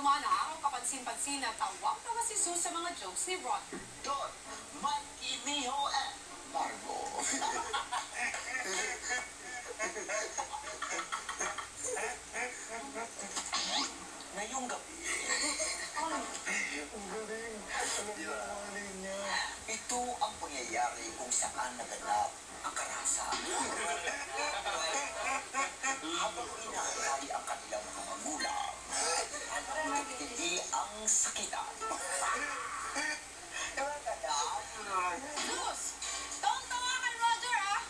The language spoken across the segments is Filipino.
naman araw kapansin-pansin na tawa-tawa si Zeus sa mga jokes ni Ron. Don, Mikey, Miho, and Margo. Ngayong gabi. Ang galing. Alam niya. Ito ang pangyayari kung saan naganap ang karasa. Habang inaantay ang kanilang mga magulang at hindi ang sakitan. Zeus! Tawa ka, Roger, ah!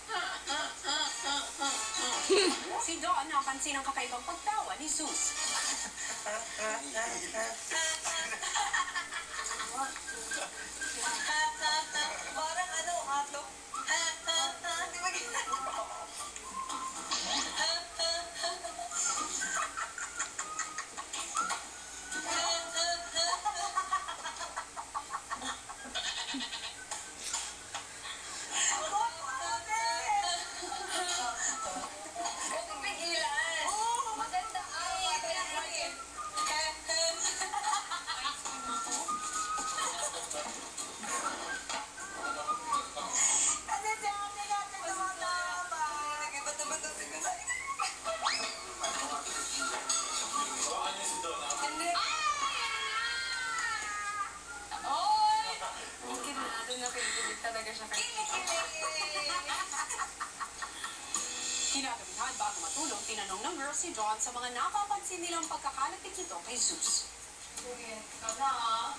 Si Don napansin ang kakaibang pagtawa ni Zeus. Parang ano, ato? Di ba Talaga siya Kinagabihan bago matulog, tinanong ng girl si John sa mga napapansin nilang pagkakalapit nito kay Zeus. Ikaw na, ah.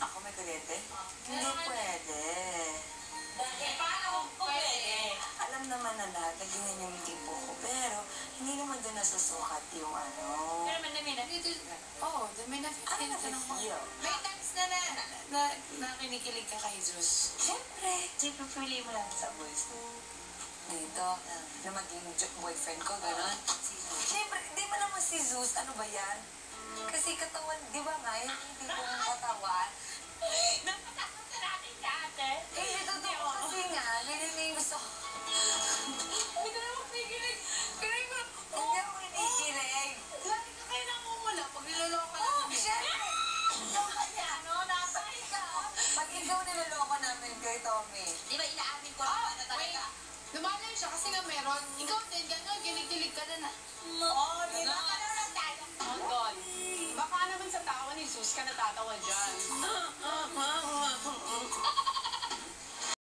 Ako may kulete? Hindi pwede. Bakit? Paano kung pwede? Alam naman na lahat na ganyan yung tipo ko, pero hindi naman doon nasusukat yung ano. Pero man namin, Oh, may Ano na-feel? may times na kinikilig ka kay Zeus. Siyempre, pili mo lang sa boys ko. Dito, na maging boyfriend ko, gano'n. Siyempre, di ba naman si Zeus, ano ba yan? Kasi katawan, di ba nga, yung tipo ng katawan. Napatakot na natin dati. Eh, totoo kasi nga, nililing gusto ko. Hindi ka naman kinikilig. Kilig mo. Hindi ako kinikilig. Lagi ka kayo namumula pag niloloko ka namin. Siyempre! Loka niya, no? Nasa ka. Pag ikaw niloloko namin kay Tommy. Di ba inaamin ko naman na talaga? Lumalayo siya kasi nga meron. Ikaw din, gano'n, kinikilig ka na na. Oo, di ba? Ano lang tayo? Oh, Don, baka naman sa tawa ni Zeus ka natatawa dyan.